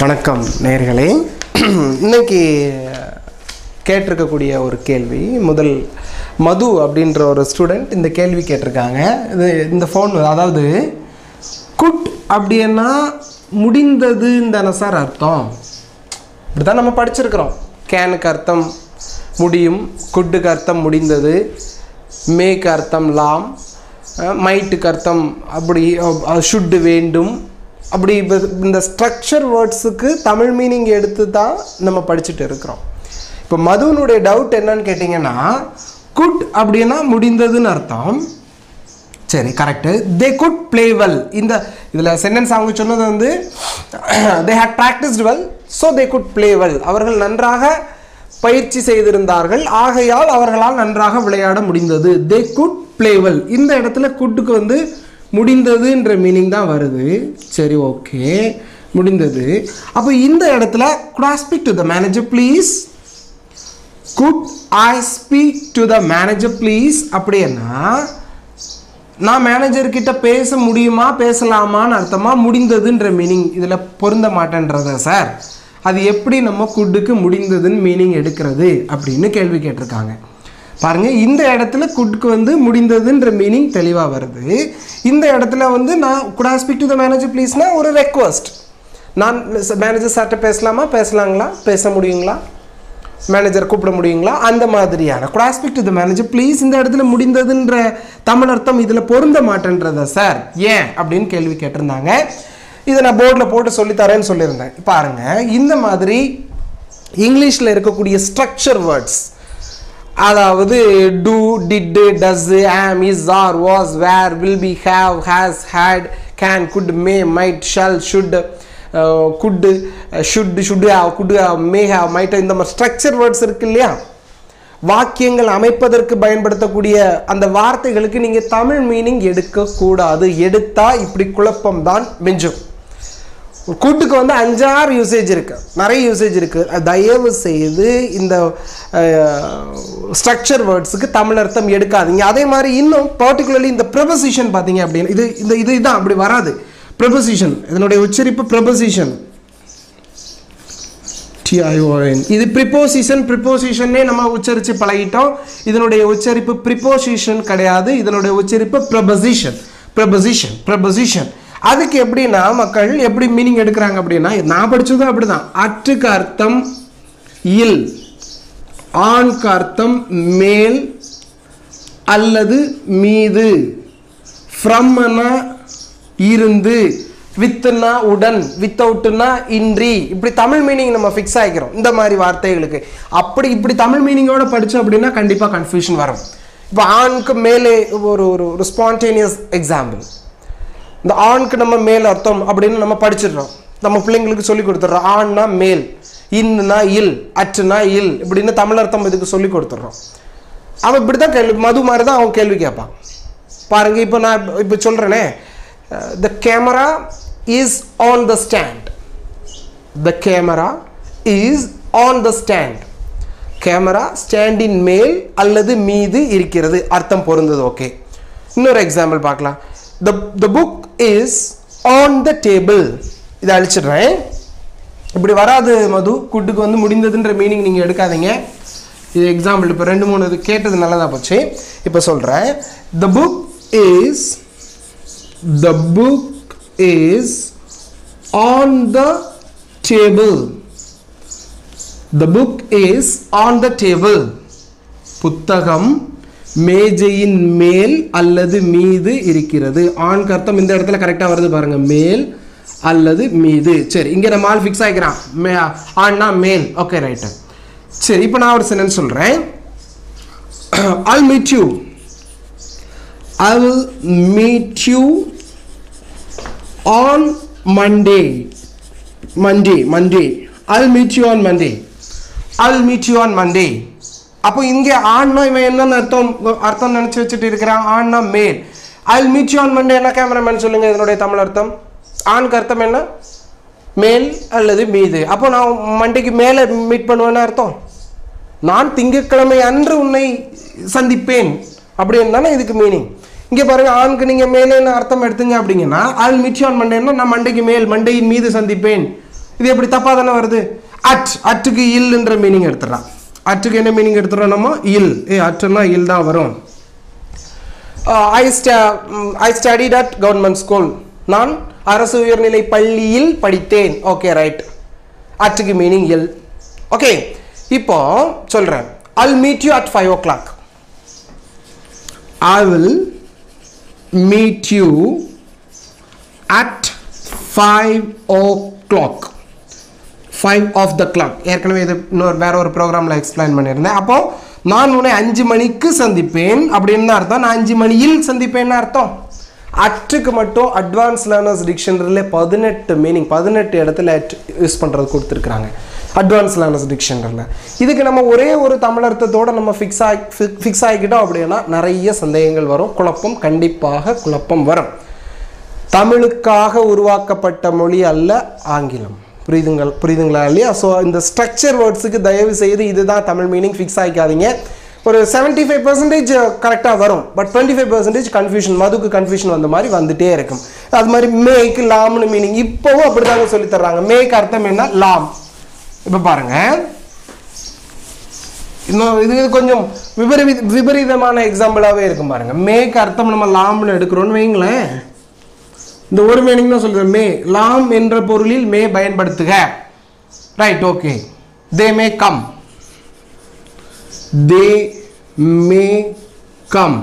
வணக்கம் நேயர்களே. இன்னைக்கு கேட்டிருக்கக்கூடிய ஒரு கேள்வி, முதல் மது அப்படின்ற ஒரு ஸ்டூடெண்ட் இந்த கேள்வி கேட்டிருக்காங்க. இந்த ஃபோன், அதாவது குட் அப்படின்னா முடிந்ததுன்னு தானே சார் அர்த்தம்? இப்படி தான் நம்ம படிச்சிருக்கிறோம். கேனுக்கு அர்த்தம் முடியும், குட்டுக்கு அர்த்தம் முடிந்தது, மேக்கு அர்த்தம் லாம், மைட்டுக்கு அர்த்தம் அப்படி ஷுட்டு வேண்டும். அப்படி இந்த ஸ்ட்ரக்சர் வேர்ட்ஸுக்கு தமிழ் மீனிங் எடுத்து தான் நம்ம படிச்சுட்டு இருக்கிறோம். இப்போ மதுனுடைய டவுட் என்னன்னு கேட்டிங்கன்னா, குட் அப்படின்னா முடிந்ததுன்னு அர்த்தம். சரி, correct. They could play well. இதில் சென்டென்ஸ் அவங்க சொன்னது வந்து they had practised well, so they could play well. அவர்கள் நன்றாக பயிற்சி செய்திருந்தார்கள், ஆகையால் அவர்களால் நன்றாக விளையாட முடிந்தது. They could play well. இந்த இடத்துல குட்டுக்கு வந்து முடிந்ததுன்ற மீனிங் தான் வருது. சரி, ஓகே, முடிந்தது. அப்போ இந்த இடத்துல could I speak to the manager please? could I speak to the manager please? அப்படின்னா நான் மேனேஜர் கிட்ட பேச முடியுமா, பேசலாமான்னு அர்த்தமா, முடிந்ததுன்ற மீனிங் இதில் பொருந்த மாட்டேன்றத சார், அது எப்படி நம்ம குட்டுக்கு முடிந்ததுன்னு மீனிங் எடுக்கிறது அப்படின்னு கேள்வி கேட்டிருக்காங்க. பாருங்க, இந்த இடத்துல குட்க்கு வந்து முடிந்ததுன்ற மீனிங் தெளிவாக வருது. இந்த இடத்துல வந்து நான் could I speak to the manager pleaseனா ஒரு ரெக்வஸ்ட். நான் மேனேஜர் சார்கிட்ட பேசலாமா, பேசலாங்களா, பேச முடியுங்களா, மேனேஜர் கூப்பிட முடியுங்களா, அந்த மாதிரியான could I speak to the manager please. இந்த இடத்துல முடிந்ததுன்ற தமிழ் அர்த்தம் இதில் பொருந்த மாட்டேன்றத சார் ஏன் அப்படின்னு கேள்வி கேட்டிருந்தாங்க. இதை நான் போர்டில் போட்டு சொல்லித்தரேன்னு சொல்லியிருந்தேன். பாருங்க, இந்த மாதிரி இங்கிலீஷில் இருக்கக்கூடிய ஸ்ட்ரக்சர் வேர்ட்ஸ், அதாவது do, did, does, am, is, are, was, were, will be, have, has, had, can, could, may, might, shall, should, could, should have, could have, may have, might have, இந்த மாதிரி ஸ்ட்ரக்சர் வேர்ட்ஸ் இருக்கு இல்லையா, வாக்கியங்கள் அமைப்பதற்கு பயன்படுத்தக்கூடிய அந்த வார்த்தைகளுக்கு நீங்கள் தமிழ் மீனிங் எடுக்கக்கூடாது. எடுத்தா இப்படி குழப்பம் தான் மிஞ்சும். கூட்டுக்கு வந்து 5-6 யூசேஜ் இருக்கு, நிறைய யூசேஜ் இருக்கு. தயவு செய்து இந்த ஸ்ட்ரக்சர் வேர்ட்ஸுக்கு தமிழ் அர்த்தம் எடுக்காதீங்க. அதே மாதிரி இன்னும் பர்டிகுலர்லி இந்த ப்ரெபோசிஷன் பார்த்தீங்க அப்படின்னு, இதுதான் அப்படி வராது. ப்ரெபோசிஷன், இதனுடைய உச்சரிப்பு ப்ரெபோசிஷன், TION. இது ப்ரிப்போசிஷன். ப்ரிப்போசிஷனே நம்ம உச்சரித்து பழகிட்டோம். இதனுடைய உச்சரிப்பு ப்ரிப்போசிஷன் கிடையாது, இதனுடைய உச்சரிப்பு ப்ரெபோசிஷன். ப்ரெபோசிஷன் ப்ரெபோசிஷன் அதுக்கு எப்படின்னா மக்கள் எப்படி மீனிங் எடுக்கிறாங்க அப்படின்னா, நான் படித்ததும் அப்படிதான். அற்றுக்கு அர்த்தம் இல், ஆண்க்கு அர்த்தம் மேல் அல்லது மீது, ஃப்ரம்னா இருந்து, வித்துனா உடன், வித்தவுட்னா இன்றி, இப்படி தமிழ் மீனிங் நம்ம ஃபிக்ஸ் ஆகிக்கிறோம் இந்த மாதிரி வார்த்தைகளுக்கு. அப்படி இப்படி தமிழ் மீனிங்கோட படித்தோம் அப்படின்னா கண்டிப்பாக கன்ஃபியூஷன் வரும். இப்போ ஆண்க்கு மேலே ஒரு ஸ்பான்டேனியஸ் எக்ஸாம்பிள், இந்த ஆண்க்கு நம்ம மேல் அர்த்தம் அப்படின்னு நம்ம படிச்சிடுறோம், நம்ம பிள்ளைங்களுக்கு சொல்லி கொடுத்துட்றோம். ஆண்னா மேல், இன்னா இல், அற்றுனா இல், இப்படின்னு தமிழ் அர்த்தம் இதுக்கு சொல்லி கொடுத்துட்றோம். அவன் இப்படி தான் கேள்வி, மது மாதிரி தான் அவன் கேள்வி கேட்பான். பாருங்க, இப்போ நான் இப்போ சொல்கிறேனே, the camera is on the stand. The camera is on the stand. Camera ஸ்டாண்டின் மேல் அல்லது மீது இருக்கிறது, அர்த்தம் பொருந்தது. ஓகே, இன்னொரு எக்ஸாம்பிள் பார்க்கலாம். The book is on the table. இதை அழிச்சிடுறேன். இப்படி வராது மது, குட்டுக்கு வந்து முடிந்ததுன்ற மீனிங் நீங்கள் எடுக்காதீங்க. இது எக்ஸாம்பிள், இப்போ 2-3 இது கேட்டது நல்லதாக போச்சு. இப்போ சொல்கிறேன். The book is on the table. The book is on the table. புத்தகம் மேஜையின் மேல் அல்லது மீது இருக்கிறது. ஆண் அர்த்தம் இந்த இடத்துல கரெக்டாக வருது பாருங்க, மேல் அல்லது மீது. சரி, இங்கே நம்ம ஆள் ஃபிக்ஸ் ஆகிக்கிறான், ஆண்னா மேல். Okay, right. சரி, இப்போ நான் ஒரு சென்டென்ஸ் சொல்கிறேன். I'll meet you. I will meet you on Monday. Monday. I'll meet you on Monday. I'll meet you on Monday. அப்போ இங்கே ஆண்னா இவன் என்னென்ன அர்த்தம் நினச்சி வச்சுட்டு இருக்கிறான், ஆண்னா மேல். I'll meet you on Monday என்ன கேமராமேன் சொல்லுங்க இதனுடைய தமிழ் அர்த்தம். ஆண்க்கு அர்த்தம் என்ன, மேல் அல்லது மீது. அப்போ நான் மண்டேக்கு மேலே மீட் பண்ணுவேன்னு அர்த்தம். நான் திங்கட்கிழமை அன்று உன்னை சந்திப்பேன் அப்படின்னு தானே இதுக்கு மீனிங். இங்கே பாருங்க, ஆண்க்கு நீங்கள் மேலேன்னு அர்த்தம் எடுத்துங்க அப்படிங்கன்னா I'll meet you on Monday, நான் மண்டைக்கு மேல், மண்டையின் மீது சந்திப்பேன் இது எப்படி தப்பாக தானே வருது? அட்டுக்கு இல்லைன்ற மீனிங் எடுத்துடலாம். அட்டுக்கு என்ன மீனிங் எடுத்துடுறோம் நம்ம? இல். அட்டுன்னா இல் தான் வரும். I studied at government school. நான் அரசு உயர்நிலை பள்ளியில் படித்தேன். Okay right. அட்டுக்கு மீனிங் இல். ஓகே, இப்போ சொல்கிறேன். I'll meet you at 5 o'clock. I will meet you at 5 o'clock. 5 of the clock. ஏற்கனவே இது வேற ஒரு ப்ரோக்ராமில் எக்ஸ்பிளைன் பண்ணியிருந்தேன். அப்போ நான் உன்னை 5 மணிக்கு சந்திப்பேன் அப்படின்னு அர்த்தம். நான் 5 மணியில் சந்திப்பேன்னு அர்த்தம். அட்டுக்கு மட்டும் அட்வான்ஸ் லேர்னர்ஸ் டிக்ஷனரியில் 18 மீனிங் 18 இடத்துல யூஸ் பண்ணுறது கொடுத்துருக்குறாங்க அட்வான்ஸ் லேர்னர்ஸ் டிக்ஷனரியில். இதுக்கு நம்ம ஒரே ஒரு தமிழ் அர்த்தத்தோடு நம்ம ஃபிக்ஸ் ஆகிக்கிட்டோம் அப்படின்னா நிறைய சந்தேகங்கள் வரும், கண்டிப்பாக குழப்பம் வரும். தமிழுக்காக உருவாக்கப்பட்ட மொழி அல்ல ஆங்கிலம். புரியுதுங்களா இல்லையா? ஸோ இந்த ஸ்ட்ரக்சர் வேர்ட்ஸுக்கு தயவு செய்து இதுதான் தமிழ் மீனிங் ஃபிக்ஸ் ஆகிக்காதீங்க. ஒரு 75% கரெக்டாக வரும், பட் 25% கன்ஃபியூஷன், மதுக்கு கன்ஃபியூஷன் வந்த மாதிரி வந்துட்டே இருக்கும். அது மாதிரி மேய்க்கு லாம்னு மீனிங் இப்போவும் அப்படி தாங்க சொல்லி தர்றாங்க. மேய்க்கு அர்த்தம் என்ன? லாம். இப்போ பாருங்க, இன்னும் இது கொஞ்சம் விபரீதமான எக்ஸாம்பிளாகவே இருக்கும் பாருங்க. மேய்க்கு அர்த்தம் நம்ம லாம்னு எடுக்கிறோன்னு வைங்களேன், இந்த ஒரு மீனிங் தான் சொல்லுது. மே லாம் என்ற பொருளில் மே பயன்படுத்துக. Right, okay. They may come. They may come.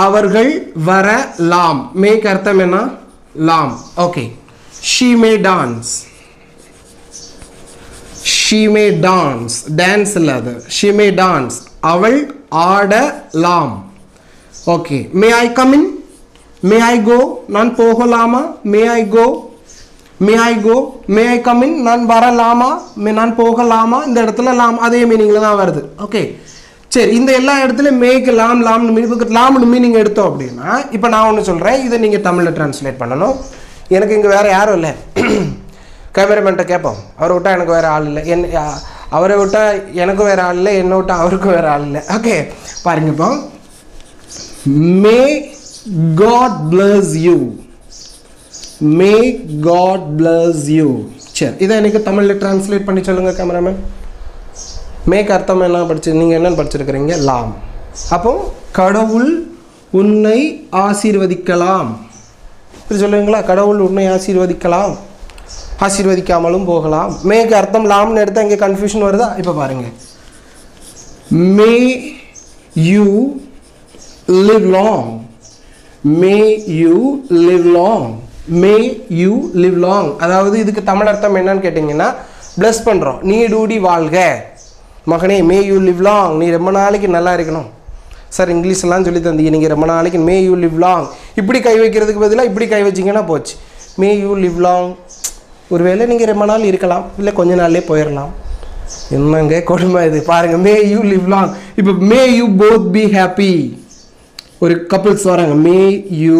அவர்கள் வரலாம். மேக்கு அர்த்தம் என்ன? லாம். Okay. She may dance. She may dance. Dance இல்லாது. She may dance. அவள் ஆடலாம். Okay. May I come in? May I go? நான் போகலாமா? May I go? May I go? May I come in? நான் வரலாமா? நான் போகலாமா? இந்த இடத்துல லாம் அதே மீனிங்ல தான் வருது. ஓகே, சரி. இந்த எல்லா இடத்துலையும் மேய்க்கு லாம்னு மீனிங் எடுத்தோம் அப்படின்னா, இப்போ நான் ஒன்று சொல்கிறேன், இதை நீங்கள் தமிழில் டிரான்ஸ்லேட் பண்ணணும். எனக்கு இங்கே வேறு யாரும் இல்லை. கேமராமேன்ட்ட கேட்போம், அவரை விட்டால் எனக்கு வேறு ஆள் இல்லை, அவரை விட்டால் எனக்கும் வேறு ஆள் இல்லை, என்னை விட்டால் அவருக்கும் வேறு ஆள் இல்லை. ஓகே, பாருங்க. இப்போ may God bless you. May God bless you. சரி, இதை எனக்கு தமிழில் டிரான்ஸ்லேட் பண்ணி சொல்லுங்கள் கேமராமேன். மேக்கு அர்த்தம் என்ன நீங்கள் என்னென்னு படிச்சிருக்கிறீங்க? லாம். அப்போ கடவுள் உன்னை ஆசீர்வதிக்கலாம். இப்படி சொல்லுவீங்களா? கடவுள் உன்னை ஆசீர்வதிக்கலாம், ஆசீர்வதிக்காமலும் போகலாம். மேக்கு அர்த்தம் லாம்னு எடுத்தால் இங்கே கன்ஃபியூஷன் வருதா? இப்போ பாருங்கள். May you live long. May you live long. May you live long. அதாவது இதுக்கு தமிழ் அர்த்தம் என்னன்னு கேட்டிங்கன்னா, பிளஸ் பண்ணுறோம். நீ டூடி வாழ்க மகனே, மே யூ லிவ் லாங். நீ ரொம்ப நாளைக்கு நல்லா இருக்கணும். சார் இங்கிலீஷ்லாம் சொல்லி தந்தீங்க, நீங்கள் ரொம்ப நாளைக்கு மே யூ லிவ் லாங். இப்படி கை வைக்கிறதுக்கு பதிலாக இப்படி கை வச்சிங்கன்னா போச்சு. மே யூ லிவ் லாங். ஒருவேளை நீங்கள் ரொம்ப நாள் இருக்கலாம், இல்லை கொஞ்ச நாள்லேயே போயிடலாம். என்னங்க கொடுமை இது பாருங்கள். May you live long. இப்போ may you both be happy. ஒரு கப்புள்ஸ் வராங்க. May you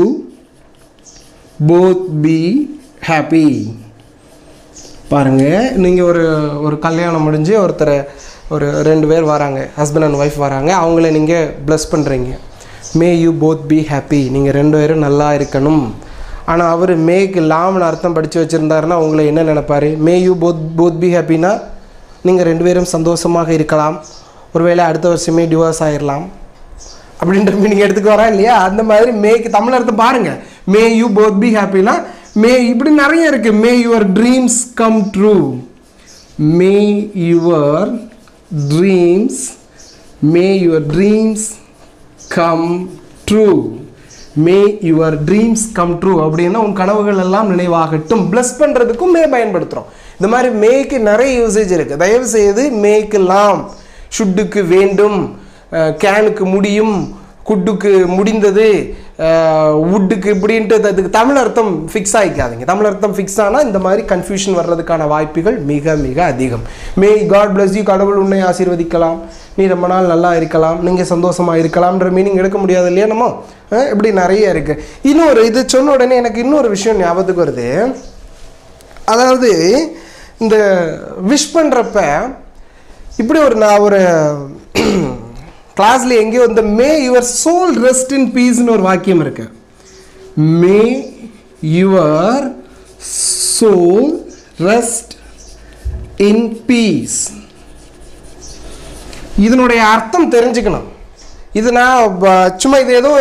both be happy. பாருங்க, நீங்கள் ஒரு கல்யாணம் முடிஞ்சு ஒரு 2 பேர் வராங்க, ஹஸ்பண்ட் அண்ட் ஒய்ஃப் வராங்க, அவங்கள நீங்கள் ப்ளஸ் பண்ணுறீங்க. மே யூ போத் பி ஹாப்பி. நீங்கள் 2 பேரும் நல்லா இருக்கணும். ஆனால் அவர் மேக்கு லாம்னு அர்த்தம் படித்து வச்சுருந்தாருன்னா உங்களை என்ன நினைப்பார்? மே யூ போத் பி ஹாப்பினா நீங்கள் 2 பேரும் சந்தோஷமாக இருக்கலாம், ஒருவேளை அடுத்த வருஷமே டிவோர்ஸ் ஆகிடலாம் அப்படின்ற மீனிங் எடுத்துக்கு வரா இல்லையா? அந்த மாதிரி மேக்கு தமிழ் அர்த்தம் பாருங்க. மே யூ போத் பி ஹாப்பினா மே இப்படி நிறைய இருக்கு. May your dreams come true. May your dreams come true. May your dreams come true அப்படின்னா உன் கனவுகள் எல்லாம் நினைவாகட்டும். பிளஸ் பண்ணுறதுக்கும் மே பயன்படுத்துகிறோம். இந்த மாதிரி மேக்கு நிறைய யூசேஜ் இருக்குது. தயவு செய்து மேக்கு லாம், ஷுட்டுக்கு வேண்டும், கேனுக்கு முடியும், குட்டுக்கு முடிந்தது, வுட்டுக்கு இப்படின்ட்டு அதுக்கு தமிழ் அர்த்தம் ஃபிக்ஸ் ஆகிக்காதீங்க. தமிழ் அர்த்தம் ஃபிக்ஸ் ஆனால் இந்த மாதிரி கன்ஃபியூஷன் வர்றதுக்கான வாய்ப்புகள் மிக மிக அதிகம். மே காட் பிளஸ் யூ, கடவுள் உன்னை ஆசீர்வதிக்கலாம், நீ ரொம்ப நாள் நல்லா இருக்கலாம், நீங்கள் சந்தோஷமாக இருக்கலாம்ன்ற மீனிங் எடுக்க முடியாது இல்லையா? நம்ம இப்படி நிறைய இருக்குது. இன்னொரு இது சொன்ன உடனே எனக்கு இன்னொரு விஷயம் ஞாபகத்துக்கு வருது. அதாவது இந்த விஷ் பண்ணுறப்ப இப்படி நான் ஒரு கிளாஸ்ல எங்கேயோ இந்த may your soul rest in பீஸ்னு ஒரு வாக்கியம் இருக்கு. May your soul rest in peace. இதனுடைய அர்த்தம் தெரிஞ்சுக்கணும். இது நான் சும்மா இது ஏதோ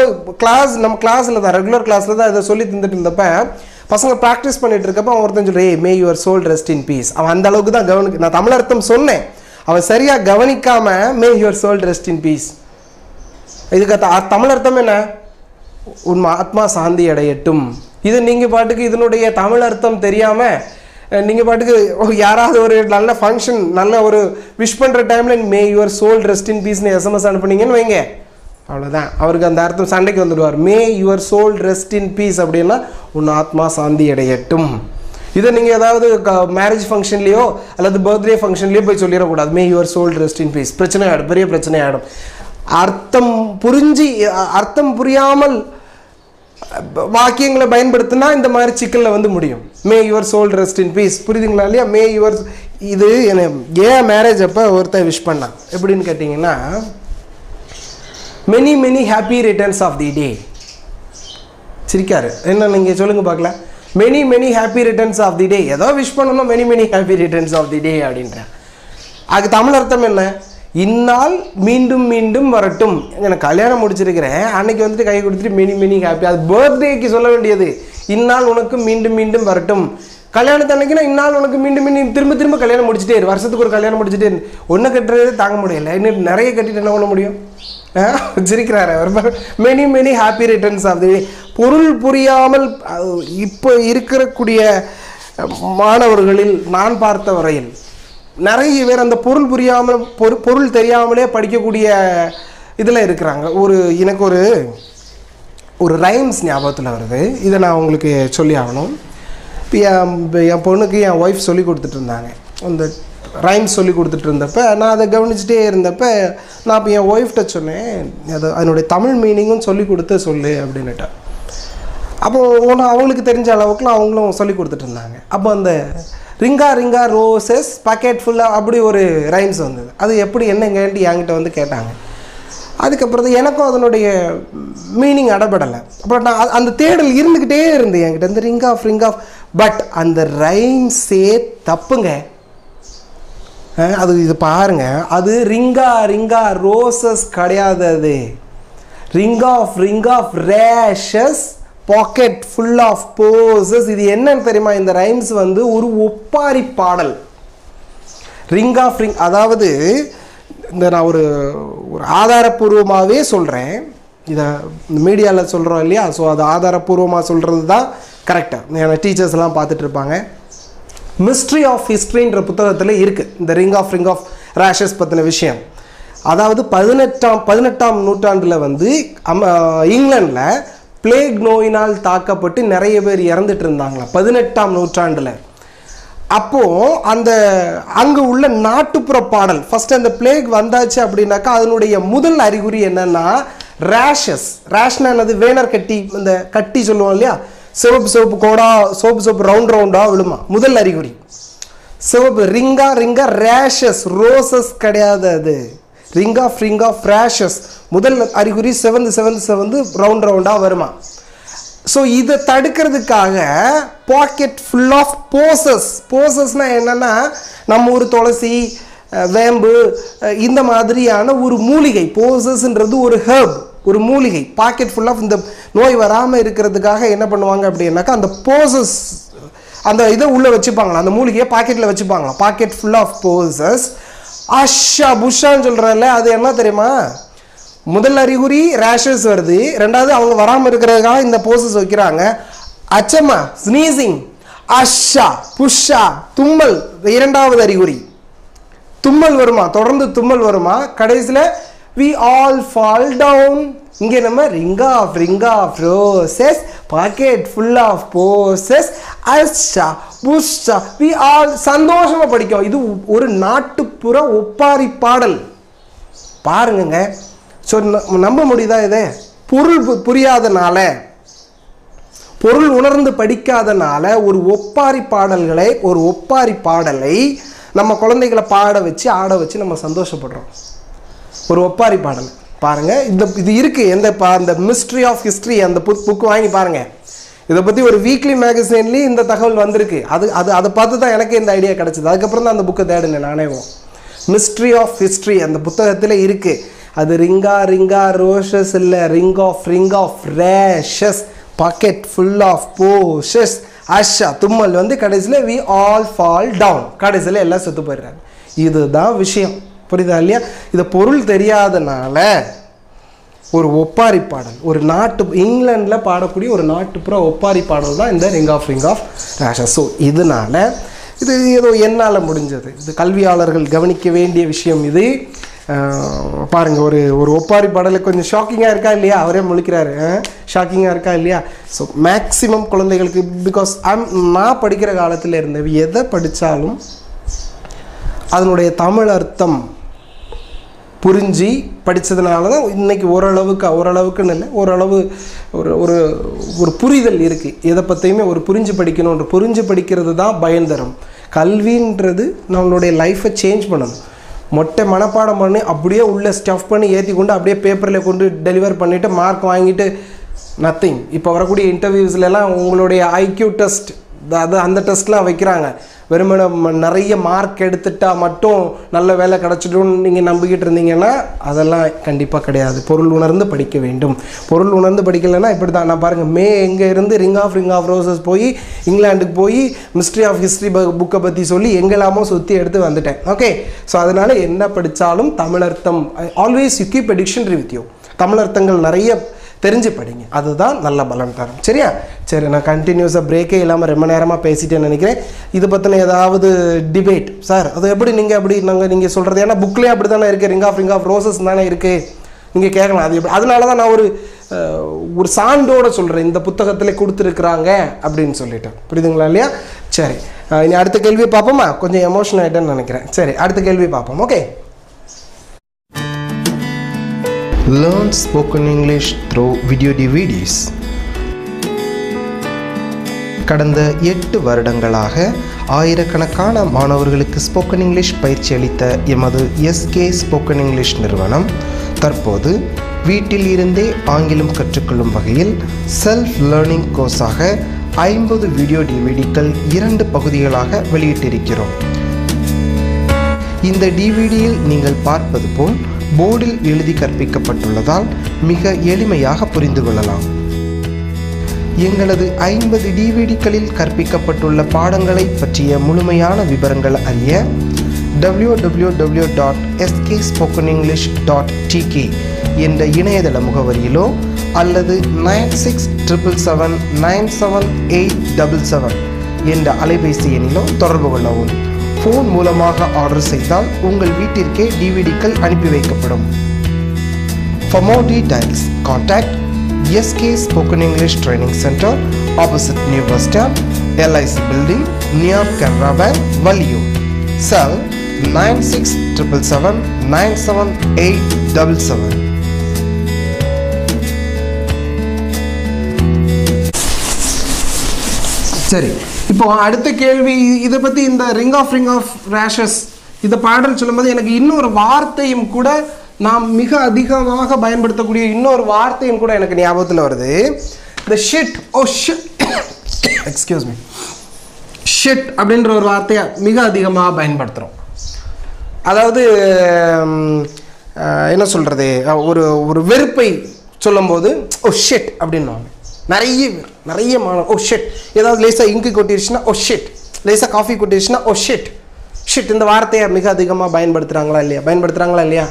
நம்ம கிளாஸில் தான், ரெகுலர் கிளாஸில் தான் இதை சொல்லி தந்துட்டு இருந்தப்ப பசங்க ப்ராக்டிஸ் பண்ணிட்டு இருக்கப்போ அவன் ஒருத்தன் சொல்கிறேன், may your soul rest in peace. அவன் அந்த அளவுக்கு தான் நான் தமிழ் அர்த்தம் சொன்னேன், அவன் சரியாக கவனிக்காம may your soul rest in peace. இதுக்கு தமிழ் அர்த்தம் என்ன? உன் ஆத்மா சாந்தி அடையட்டும். இது நீங்கள் பாட்டுக்கு இதனுடைய தமிழ் அர்த்தம் தெரியாமல் நீங்கள் பாட்டுக்கு யாராவது ஒரு நல்ல ஃபங்க்ஷன், நல்ல ஒரு விஷ் பண்ணுற டைமில் may your soul rest in பீஸ்னு எஸ்எம்எஸ் அனுப்புனீங்கன்னு வைங்க, அவ்வளோதான். அவருக்கு அந்த அர்த்தம் சண்டைக்கு வந்துடுவார். May your soul rest in peace அப்படின்னா உன் ஆத்மா சாந்தி அடையட்டும். இதை நீங்கள் ஏதாவது மேரேஜ் ஃபங்க்ஷன்லேயோ அல்லது பர்த்டே ஃபங்க்ஷன்லேயோ போய் சொல்லிடக்கூடாது, may your soul rest in peace. பிரச்சனை ஆகிடும், பெரிய பிரச்சனை ஆகிடும். அர்த்தம் புரியாமல் வாக்கியங்களை பயன்படுத்தினா இந்த மாதிரி சிக்கலில் வந்து முடியும். May your soul rest in peace, புரியுதுங்களா இல்லையா? மே யுவர் இது ஏன் மேரேஜ் அப்போ ஒருத்தர் விஷ் பண்ணான் எப்படின்னு கேட்டிங்கன்னா, many many happy returns of the day. சிரிக்காரு, என்ன நீங்கள் சொல்லுங்கள் பார்க்கலாம். Many many happy returns of the day, ஏதோ விஷ் பண்ணணும், many many happy returns of the day அப்படின்றேன். அதுக்கு தமிழ் அர்த்தம் என்ன? இந்நாள் மீண்டும் மீண்டும் வரட்டும். எனக்கு கல்யாணம் முடிச்சிருக்கிறேன், அன்னைக்கு வந்துட்டு கை கொடுத்துட்டு மெனி மெனி ஹாப்பி, அது பர்த்டேக்கு சொல்ல வேண்டியது. இந்நாள் உனக்கு மீண்டும் மீண்டும் வரட்டும். கல்யாணத்து அன்னைக்குன்னா இந்நாள் உனக்கு மீண்டும் மீண்டும் திரும்ப திரும்ப கல்யாணம் முடிச்சுட்டே இரு, வருஷத்துக்கு ஒரு கல்யாணம் முடிச்சுட்டே இரு. ஒன்று கட்டுறது தாங்க முடியல, இன்னும் நிறைய கட்டிட்டு என்ன பண்ண முடியும்? சிரிக்கிறாரு அவர். Many many happy returns of the day. பொருள் புரியாமல் இப்போ இருக்கக்கூடிய மாணவர்களில் நான் பார்த்த வரையில் நிறைய பேர் அந்த பொருள் புரியாமல் பொருள் தெரியாமலே படிக்கக்கூடிய இதில் இருக்கிறாங்க. எனக்கு ஒரு ரைம்ஸ் ஞாபகத்தில் வருது, இதை நான் உங்களுக்கு சொல்லி ஆகணும். இப்போ என் பொண்ணுக்கு என் ஒய்ஃப் சொல்லி கொடுத்துட்டு இருந்தாங்க, அந்த ரைம்ஸ் சொல்லி கொடுத்துட்டு இருந்தப்போ நான் அதை கவனிச்சுட்டே இருந்தப்போ நான் இப்போ என் ஒய்ஃப்கிட்ட சொன்னேன், அதனுடைய தமிழ் மீனிங்கும் சொல்லி கொடுத்து சொல்லு அப்படின்னுட்டேன். அப்போ அவங்களுக்கு தெரிஞ்ச அளவுக்குலாம் அவங்களும் சொல்லி கொடுத்துட்டு இருந்தாங்க. அப்போ அந்த ரிங்கா ரிங்கா ரோசஸ் பாக்கெட் ஃபுல்லாக அப்படி ஒரு ரைம்ஸ் வந்தது. அது எப்படி என்னங்கன்ட்டு என்கிட்ட வந்து கேட்டாங்க. அதுக்கப்புறம் எனக்கும் அதனுடைய மீனிங் அடப்படலை. அப்புறம் நான் அந்த தேடல் இருந்துக்கிட்டே இருந்தேன் என்கிட்ட, இந்த ரிங் ஆஃப். பட் அந்த ரைம்ஸே தப்புங்க. அது இது பாருங்க, அது ரிங்கா ரோசஸ் கிடையாது, அது ring of rashes pocket full of posies. இது என்னன்னு தெரியுமா? இந்த ரைம்ஸ் வந்து ஒரு ஒப்பாரி பாடல். ரிங், அதாவது இந்த நான் ஒரு ஆதாரப்பூர்வமாகவே சொல்கிறேன், இதை மீடியாவில் சொல்கிறோம் இல்லையா? ஸோ அது ஆதாரப்பூர்வமாக சொல்கிறது தான் கரெக்டாக. ஏன்னா டீச்சர்ஸ்லாம் பார்த்துட்டு இருப்பாங்க. மிஸ்ட்ரி ஆஃப் ஹிஸ்ட்ரின்ற புத்தகத்தில் இருக்குது இந்த ரிங் ஆஃப் ரேஷஸ் பற்றின விஷயம். அதாவது 18ஆம் நூற்றாண்டில் வந்து இங்கிலாண்டில் பிளேக் நோயினால் தாக்கப்பட்டு நிறைய பேர் இறந்துட்டு இருந்தாங்களா 18ஆம் நூற்றாண்டில். அப்போது அங்கே உள்ள நாட்டுப்புற பாடல் ஃபஸ்ட்டு அந்த பிளேக் வந்தாச்சு அப்படின்னாக்கா அதனுடைய முதல் அறிகுறி என்னன்னா ரேஷ்னா என்னது? வேனர் கட்டி, இந்த கட்டி சொல்லுவோம் இல்லையா? சிவப்பு கோடா சோப்பு ரவுண்டாக விழுமா, முதல் அறிகுறி சிவப்பு. ரிங்கா ரேஷஸ், ரோசஸ் கிடையாது, அது ரிங் ஆஃப் ரேஷஸ். முதல் அறிகுறி செவந்து ரவுண்டாக வருமா. ஸோ இதை தடுக்கிறதுக்காக பாக்கெட் ஃபுல் ஆஃப் போசஸ்னால் என்னென்னா நம்ம ஒரு துளசி, வேம்பு, இந்த மாதிரியான ஒரு மூலிகை. போசஸ்ன்றது ஒரு ஹெர்ப், ஒரு மூலிகை. பாக்கெட் ஃபுல் ஆஃப் இந்த நோய் வராமல் இருக்கிறதுக்காக என்ன பண்ணுவாங்க அப்படின்னாக்கா அந்த போசஸ், அந்த இதை உள்ளே வச்சுப்பாங்களா, அந்த மூலிகையை பாக்கெட்டில் வச்சுப்பாங்களாம். Pocket full of posies. அஷா புஷான்னு சொல்கிறதில்ல, அது என்ன தெரியுமா? முதல் அறிகுறி ரேஷஸ் வருது, ரெண்டாவது அவங்க வராமல் இருக்கிறதுக்காக இந்த போசஸ் வைக்கிறாங்க. அச்சம்மா, ஸ்னீசிங், அஷா புஷா, தும்மல் இரண்டாவது அறிகுறி. தும்மல் வருமா, தொடர்ந்து தும்மல் வருமா. கடைசியில் we all fall down. இங்கே நம்ம ring of roses, pocket full of posies, அஷா புஷா, we all சந்தோஷமாக படிக்கும். இது ஒரு நாட்டுப்புற ஒப்பாரி பாடல். பாருங்க, ஸோ நம்ப முடியுதா? இதை பொருள் புரியாதனால, பொருள் உணர்ந்து படிக்காதனால ஒரு ஒப்பாரி பாடலை நம்ம குழந்தைகளை பாட வச்சு ஆட வச்சு நம்ம சந்தோஷப்படுறோம். ஒரு ஒப்பாரி பாடல் பாருங்க, இது இருக்கு. அந்த மிஸ்ட்ரி ஆஃப் ஹிஸ்ட்ரி அந்த புக்கு வாங்கி பாருங்க. இதை பற்றி ஒரு வீக்லி மேகசின்லேயும் இந்த தகவல் வந்திருக்கு. அதை பார்த்து தான் எனக்கு இந்த ஐடியா கிடச்சிது. அதுக்கப்புறம் தான் அந்த புக்கை தேடினேன் நானே. மிஸ்ட்ரி ஆஃப் ஹிஸ்ட்ரி அந்த புத்தகத்தில் இருக்குது. அது ரிங்கா ரோஷஸ் இல்லை, ring of rashes, pocket full of posies, அஷா தும்மல் வந்து கடைசியில் வி ஆல் ஃபால் டவுன், கடைசியில் எல்லாம் செத்து போயிடுறாங்க. இதுதான் விஷயம். புரியுதா இல்லையா? இதை பொருள் தெரியாதனால ஒரு ஒப்பாரி பாடல், ஒரு இங்கிலாண்டில் பாடக்கூடிய ஒரு நாட்டுப்புற ஒப்பாரி பாடல் தான் இந்த ரிங் ஆஃப் ரேஷஸ். ஸோ இதனால் இது ஏதோ என்னால் முடிஞ்சது. இது கல்வியாளர்கள் கவனிக்க வேண்டிய விஷயம். இது பாருங்கள், ஒரு ஒப்பாரி பாடலை கொஞ்சம் ஷாக்கிங்காக இருக்கா இல்லையா? அவரே முழிக்கிறாரு, ஷாக்கிங்காக இருக்கா இல்லையா? ஸோ மேக்ஸிமம் குழந்தைகளுக்கு, பிகாஸ் நான் படிக்கிற காலத்தில் இருந்தது எதை படித்தாலும் அதனுடைய தமிழ் அர்த்தம் புரிஞ்சு படித்ததுனால தான் இன்றைக்கி ஓரளவுக்குன்னு இல்லை, ஓரளவு ஒரு புரிதல் இருக்குது. எதை பற்றியுமே ஒரு புரிஞ்சு படிக்கணுன்ற புரிஞ்சு படிக்கிறது தான் பயன் தரும். கல்வின்றது நம்மளுடைய லைஃப்பை சேஞ்ச் பண்ணணும். மொட்டை மனப்பாடம் பண்ணி அப்படியே உள்ளே ஸ்டஃப் பண்ணி ஏற்றி கொண்டு அப்படியே பேப்பரில் கொண்டு டெலிவர் பண்ணிவிட்டு மார்க் வாங்கிட்டு நத்திங். இப்போ வரக்கூடிய இன்டர்வியூஸ்லாம் உங்களுடைய ஐக்யூ டெஸ்ட், அந்த டெஸ்ட்லாம் வைக்கிறாங்க. வெறுமனே நிறைய மார்க் எடுத்துட்டா மட்டும் நல்ல வேலை கிடச்சிடும்னு நீங்கள் நம்பிக்கிட்டு இருந்தீங்கன்னா அதெல்லாம் கண்டிப்பாக கிடையாது. பொருள் உணர்ந்து படிக்க வேண்டும். பொருள் உணர்ந்து படிக்கலைன்னா இப்படி தான். நான் பாருங்கள், எங்கே இருந்து ரிங் ஆஃப் ரோசஸ் போய் இங்கிலாந்துக்கு போய் மிஸ்ட்ரி ஆஃப் ஹிஸ்ட்ரி புக்கை பற்றி சொல்லி எங்கெல்லாமோ சுற்றி எடுத்து வந்துட்டேன். ஓகே, ஸோ அதனால் என்ன படித்தாலும் தமிழர்த்தம் always you keep a dictionary with you. தமிழர்த்தங்கள் நிறைய தெரிஞ்சு படிங்க, அதுதான் நல்ல பலன் தரும். சரியா? சரி, நான் கண்டினியூஸாக பிரேக்கே இல்லாமல் ரொம்ப நேரமாக பேசிட்டேன்னு நினைக்கிறேன். இது பற்றின ஏதாவது டிபேட்? சார் அது எப்படி நீங்கள் சொல்கிறது? ஏன்னா புக்லேயே அப்படி தானே இருக்குது, ரிங் ஆஃப் ரோசஸ் தானே இருக்குது. நீங்கள் கேட்கலாம் அது எப்படி. அதனால தான் நான் ஒரு சான்றோடு சொல்கிறேன், இந்த புத்தகத்தில் கொடுத்துருக்குறாங்க அப்படின்னு சொல்லிட்டேன். புரியுதுங்களா இல்லையா? சரி, இனி அடுத்த கேள்வி பார்ப்போமா? கொஞ்சம் எமோஷன் ஆகிட்டேன்னு நினைக்கிறேன். சரி, அடுத்த கேள்வி பார்ப்போம். Okay. Learn spoken English through video DVDs. கடந்த 8 வருடங்களாக ஆயிரக்கணக்கான மாணவர்களுக்கு ஸ்போக்கன் இங்கிலீஷ் பயிற்சி அளித்த எமது எஸ்கே ஸ்போக்கன் இங்கிலீஷ் நிறுவனம் தற்போது வீட்டில் இருந்தே ஆங்கிலம் கற்றுக்கொள்ளும் வகையில் செல்ஃப் லேர்னிங் கோர்ஸாக 50 வீடியோ டிவிடிக்கள் 2 பகுதிகளாக வெளியிட்டிருக்கிறோம். இந்த டிவிடியில் நீங்கள் பார்ப்பது போல் போர்டில் எழுதி கற்பிக்கப்பட்டுள்ளதால் மிக எளிமையாக புரிந்து கொள்ளலாம். எங்களது 50 டிவிடிக்களில் கற்பிக்கப்பட்டுள்ள பாடங்களை பற்றிய முழுமையான விவரங்கள் அறிய www.skspokenenglish.tk என்ற இணையதள முகவரியிலோ அல்லது 9677977877 என்ற அலைபேசி எண்ணிலோ தொடர்பு கொள்ளவும். ஃபோன் மூலமாக ஆர்டர் செய்தால் உங்கள் வீட்டிற்கே டிவிடிக்கள் அனுப்பி வைக்கப்படும். For more details, contact SK Spoken English Training Center, opposite New Bus Stand, LIC Building, near Canara Bank, Valiur. Cell 9677977877. சரி, இப்போ அடுத்த கேள்வி. இதை பற்றி இந்த ரிங் ஆஃப் ரேஷஸ் இந்த பாடல் சொல்லும்போது எனக்கு இன்னொரு வார்த்தையும் கூட, நாம் மிக அதிகமாக பயன்படுத்தக்கூடிய இன்னொரு வார்த்தையும் கூட எனக்கு ஞாபகத்தில் வருது. இந்த ஷிட், எக்ஸ்கியூஸ் மீ, ஷிட் அப்படின்ற ஒரு வார்த்தையை மிக அதிகமாக பயன்படுத்துகிறோம். அதாவது என்ன சொல்கிறது, ஒரு வெறுப்பை சொல்லும்போது ஷிட் அப்படின்னுவாங்க. நிறைய மாணவ ஷிட், ஏதாவது லேசாக இங்கு கொட்டிருச்சுன்னா ஷிட், லேசாக காஃபி கொட்டிருச்சுன்னா ஷிட். இந்த வார்த்தையை மிக அதிகமாக பயன்படுத்துகிறாங்களா இல்லையா?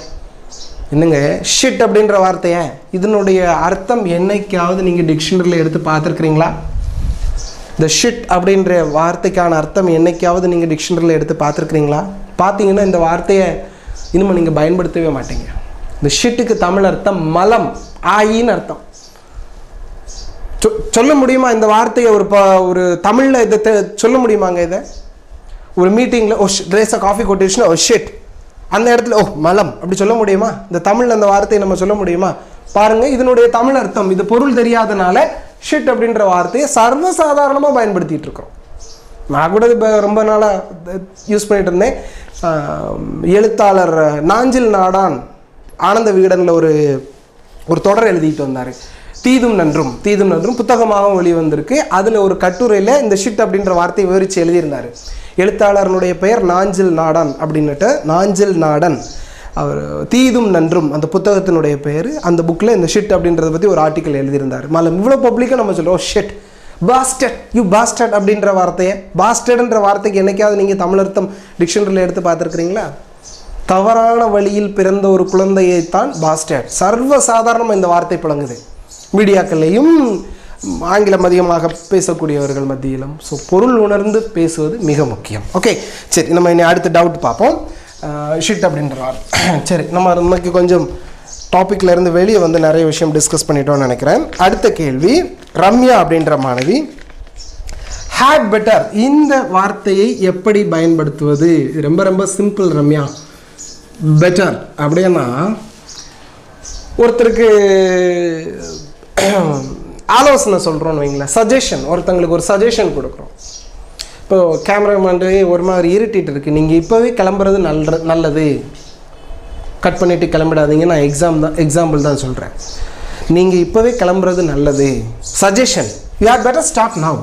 என்னங்க ஷிட் அப்படின்ற வார்த்தையை, இதனுடைய அர்த்தம் என்னைக்காவது நீங்கள் டிக்ஷனரியில் எடுத்து பார்த்துருக்குறீங்களா? இந்த ஷிட் அப்படின்ற வார்த்தைக்கான அர்த்தம் என்னைக்காவது நீங்கள் டிக்ஷனரியில் எடுத்து பார்த்துருக்குறீங்களா? பார்த்தீங்கன்னா இந்த வார்த்தையை இனிமேல் நீங்கள் பயன்படுத்தவே மாட்டீங்க. இந்த ஷிட்டுக்கு தமிழ் அர்த்தம் மலம், ஆயின்னு அர்த்தம். சொல்ல முடியுமா இந்த வார்த்தையை? ஒரு தமிழில் இதை சொல்ல முடியுமாங்க? இதை ஒரு மீட்டிங்கில் லேசாக காஃபி கொட்டிடுச்சுன்னா ஷிட், அந்த இடத்துல மலம் அப்படி சொல்ல முடியுமா? இந்த தமிழில் அந்த வார்த்தையை நம்ம சொல்ல முடியுமா? பாருங்கள், இதனுடைய தமிழ் அர்த்தம் இது பொருள் தெரியாதனால ஷிட் அப்படின்ற வார்த்தையை சர்வசாதாரணமாக பயன்படுத்திகிட்டு இருக்கோம். நான் கூட இப்போ ரொம்ப நாளாக யூஸ் பண்ணிட்டு இருந்தேன். எழுத்தாளர் நாஞ்சில் நாடான் ஆனந்த விகடனில் ஒரு தொடர் எழுதிட்டு வந்தார். தீதும் நன்றும் புத்தகமாகவும் வெளிவந்திருக்கு. அதில் ஒரு கட்டுரையில் இந்த ஷிட் அப்படின்ற வார்த்தையை விவரித்து எழுதியிருந்தார். எழுத்தாளர்களுடைய பெயர் நாஞ்சில் நாடன் அப்படின்னுட்டு, நாஞ்சில் நாடன். அவர் தீதும் நன்றும் அந்த புத்தகத்தினுடைய பெயர். அந்த புக்கில் இந்த ஷிட் அப்படின்றத பற்றி ஒரு ஆர்டிக்கல் எழுதியிருந்தார். மேலும் இவ்வளோ பப்ளிக்காக நம்ம சொல்லுவோம் ஷிட், பாஸ்டட், யூ பாஸ்டட் அப்படின்ற வார்த்தையை, பாஸ்டட்ன்ற வார்த்தைக்கு என்னைக்காவது நீங்கள் தமிழர்த்தம் டிக்ஷனரியில் எடுத்து பார்த்துருக்குறீங்களா? தவறான வழியில் பிறந்த ஒரு குழந்தையைத்தான் பாஸ்டட். சர்வசாதாரணமாக இந்த வார்த்தை புழங்குது மீடியாக்கள்லையும் ஆங்கிலம் அதிகமாக பேசக்கூடியவர்கள் மத்தியிலும். ஸோ பொருள் உணர்ந்து பேசுவது மிக முக்கியம். ஓகே, சரி, நம்ம இனி அடுத்த டவுட் பார்ப்போம். ஷிட் அப்படின்ற வார்த்தை. சரி, நம்ம நமக்கு கொஞ்சம் டாப்பிக்கில் இருந்து வெளியே வந்து நிறைய விஷயம் டிஸ்கஸ் பண்ணிட்டோம்னு நினைக்கிறேன். அடுத்த கேள்வி, ரம்யா அப்படின்ற மாணவி, ஹேட் பெட்டர் இந்த வார்த்தையை எப்படி பயன்படுத்துவது? ரொம்ப ரொம்ப சிம்பிள் ரம்யா. பெட்டர் அப்படின்னா ஒருத்தருக்கு ஆலோசனை சொல்கிறோன்னு வைங்களேன், சஜஷன், ஒருத்தங்களுக்கு ஒரு சஜஷன் கொடுக்குறோம். இப்போ கேமராமேன் ஒரு மாதிரி இருட்டிட்டு இருக்குது, நீங்கள் இப்போவே கிளம்புறது நல்லது, கட் பண்ணிவிட்டு கிளம்பிடாதீங்க, நான் எக்ஸாம்பிள் தான் சொல்கிறேன். நீங்கள் இப்போவே கிளம்புறது நல்லது, suggestion. You had better start now.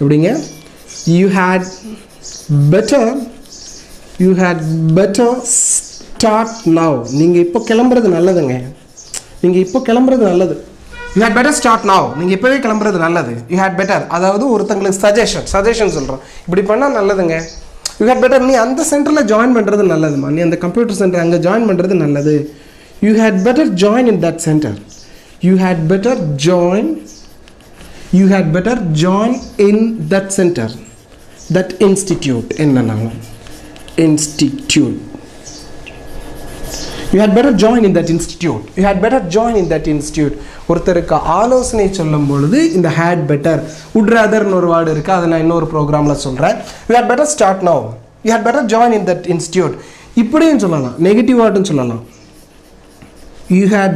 எப்படிங்க? You had better start now. நீங்கள் இப்போ கிளம்புறது நல்லதுங்க, நீங்கள் இப்போ கிளம்புறது நல்லது. You had better start now. நீங்கள் இப்போவே கிளம்புறது நல்லது. யூ ஹேட் பெட்டர், அதாவது ஒருத்தங்களுக்கு சஜஷன் சொல்கிறோம், இப்படி பண்ணால் நல்லதுங்க. யூ ஹேட் பெட்டர், நீ அந்த சென்டரில் ஜாயின் பண்ணுறது நல்லதுமா, நீ அந்த கம்ப்யூட்டர் சென்டர் அங்கே ஜாயின் பண்ணுறது நல்லது. You had better join in that centre. You had better join in that centre, that institute. என்னன்னாலும் institute. You had better join in that institute. You had better join in that institute. ஒருத்தருக்கு ஆலோசனை சொல்லும் பொழுது இந்த had better, would rather ஒரு word இருக்குது, அதை நான் இன்னொரு ப்ரோக்ராமில் சொல்கிறேன். You had better start now. You had better join in that institute. இப்படியும் சொல்லலாம், நெகட்டிவ் வேர்டுன்னு சொல்லலாம். You had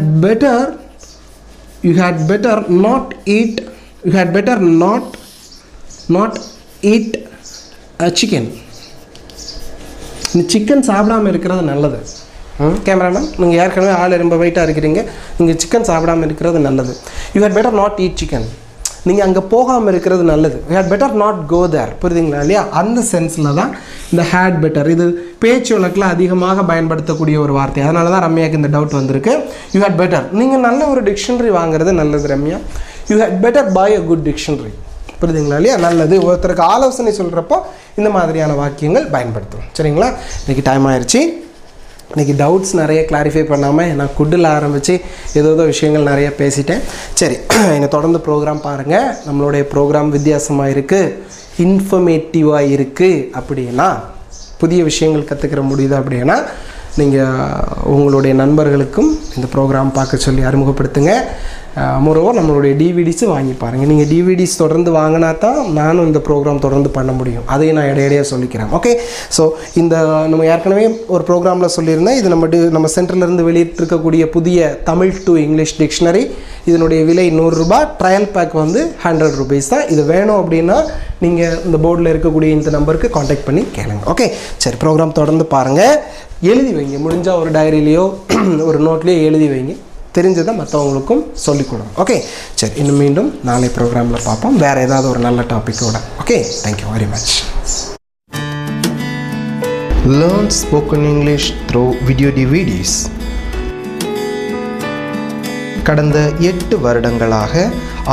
better not eat a chicken. இந்த சிக்கன் சாப்பிடாமல் இருக்கிறது நல்லது. கேமராமேன், நீங்கள் ஏற்கனவே ஆள் ரொம்ப வெயிட்டாக இருக்கிறீங்க, நீங்கள் சிக்கன் சாப்பிடாமல் இருக்கிறது நல்லது. You had better not eat chicken. நீங்கள் அங்கே போகாமல் இருக்கிறது நல்லது. You had better not go there. புரியுதுங்களா இல்லையா? அந்த சென்ஸில் தான் இந்த ஹேட் பெட்டர். இது பேச்சு வழக்கில் அதிகமாக பயன்படுத்தக்கூடிய ஒரு வார்த்தை. அதனால தான் ரம்யாவுக்கு இந்த டவுட் வந்திருக்கு. யூ ஹேட் பெட்டர், நீங்கள் நல்ல ஒரு டிக்ஷனரி வாங்குறது நல்லது Ramya. You had better buy a good dictionary. புரியுதுங்களா இல்லையா? நல்லது. ஒருத்தருக்கு ஆலோசனை சொல்கிறப்போ இந்த மாதிரியான வாக்கியங்கள் பயன்படுத்தும். சரிங்களா? இன்றைக்கி டைம் ஆயிடுச்சு. இன்றைக்கி டவுட்ஸ் நிறைய கிளாரிஃபை பண்ணாமல் நான் குட்டில் ஆரம்பித்து ஏதோ விஷயங்கள் நிறைய பேசிட்டேன். சரி, என்னை தொடர்ந்து ப்ரோக்ராம் பாருங்கள். நம்மளுடைய ப்ரோக்ராம் வித்தியாசமாக இருக்குது, இன்ஃபர்மேட்டிவாக இருக்குது. அப்படின்னா புதிய விஷயங்கள் கற்றுக்கிற முடியுது அப்படின்னா நீங்கள் உங்களுடைய நண்பர்களுக்கும் இந்த ப்ரோக்ராம் பார்க்க சொல்லி அறிமுகப்படுத்துங்க. மோரோவர் நம்மளுடைய டிவிடிஸு வாங்கி பாருங்கள். நீங்கள் டிவிடிஸ் தொடர்ந்து வாங்கினா தான் நானும் இந்த ப்ரோக்ராம் தொடர்ந்து பண்ண முடியும். அதையும் நான் இடையிடையே சொல்லிக்கிறேன். ஓகே, ஸோ இந்த நம்ம ஏற்கனவே ஒரு ப்ரோக்ராமில் சொல்லியிருந்தேன், இது நம்ம சென்டர்லேருந்து வெளியிட்டிருக்கக்கூடிய புதிய தமிழ் டு இங்கிலீஷ் டிக்ஷனரி. இதனுடைய விலை 100 ரூபாய், ட்ரையல் பேக் வந்து 100 rupees தான். இது வேணும் அப்படின்னா நீங்கள் இந்த போர்டில் இருக்கக்கூடிய இந்த நம்பருக்கு காண்டாக்ட் பண்ணி கேளுங்க. ஓகே, சரி, ப்ரோக்ராம் தொடர்ந்து பாருங்கள். எழுதி வைங்க, முடிஞ்சால் ஒரு டைரியிலையோ ஒரு நோட்லேயோ எழுதி வைங்க. தெரிஞ்சதை மற்றவங்களுக்கும் சொல்லிக் கொடுங்க. ஓகே, சரி, இன்னும் மீண்டும் நாளை ப்ரோக்ராமில் பார்ப்போம் வேறு ஏதாவது ஒரு நல்ல டாப்பிக்கோட. Okay, thank you very much. Learn spoken English through video DVDs. கடந்த 8 வருடங்களாக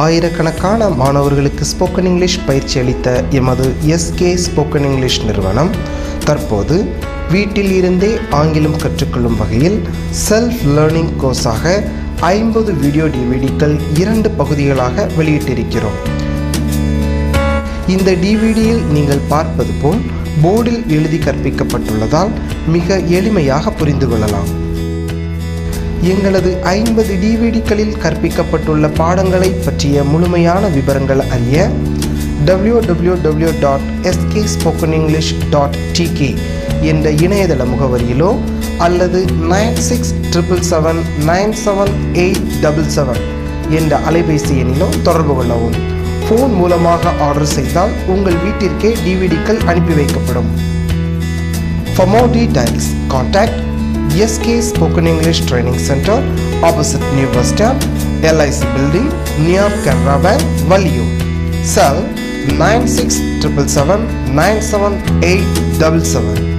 ஆயிரக்கணக்கான மாணவர்களுக்கு ஸ்போக்கன் இங்கிலீஷ் பயிற்சி அளித்த எமது SK ஸ்போக்கன் இங்கிலீஷ் நிறுவனம் தற்போது வீட்டில் இருந்தே ஆங்கிலம் கற்றுக்கொள்ளும் வகையில் செல்ஃப் லேர்னிங் கோர்ஸாக 50 வீடியோ டிவிடிக்கள் 2 பகுதிகளாக வெளியிட்டிருக்கிறோம். இந்த டிவிடியில் நீங்கள் பார்ப்பது போல் போர்டில் எழுதி கற்பிக்கப்பட்டுள்ளதால் மிக எளிமையாக புரிந்து கொள்ளலாம். எங்களது 50 டிவிடிக்களில் கற்பிக்கப்பட்டுள்ள பாடங்களை பற்றிய முழுமையான விவரங்கள் அறிய www.skspokenenglish.tk என்ற இணையதள முகவரியிலோ அல்லது 9677977877 என்ற அலைபேசி எண்ணிலோ தொடர்பு கொள்ளவும். ஃபோன் மூலமாக ஆர்டர் செய்தால் உங்கள் வீட்டிற்கே டிவிடிக்கள் அனுப்பி வைக்கப்படும். For more details, contact SK Spoken English Training Center, opposite New Bus Stand, LIC building near Canara Bank, Valiur. Cell 9677797877.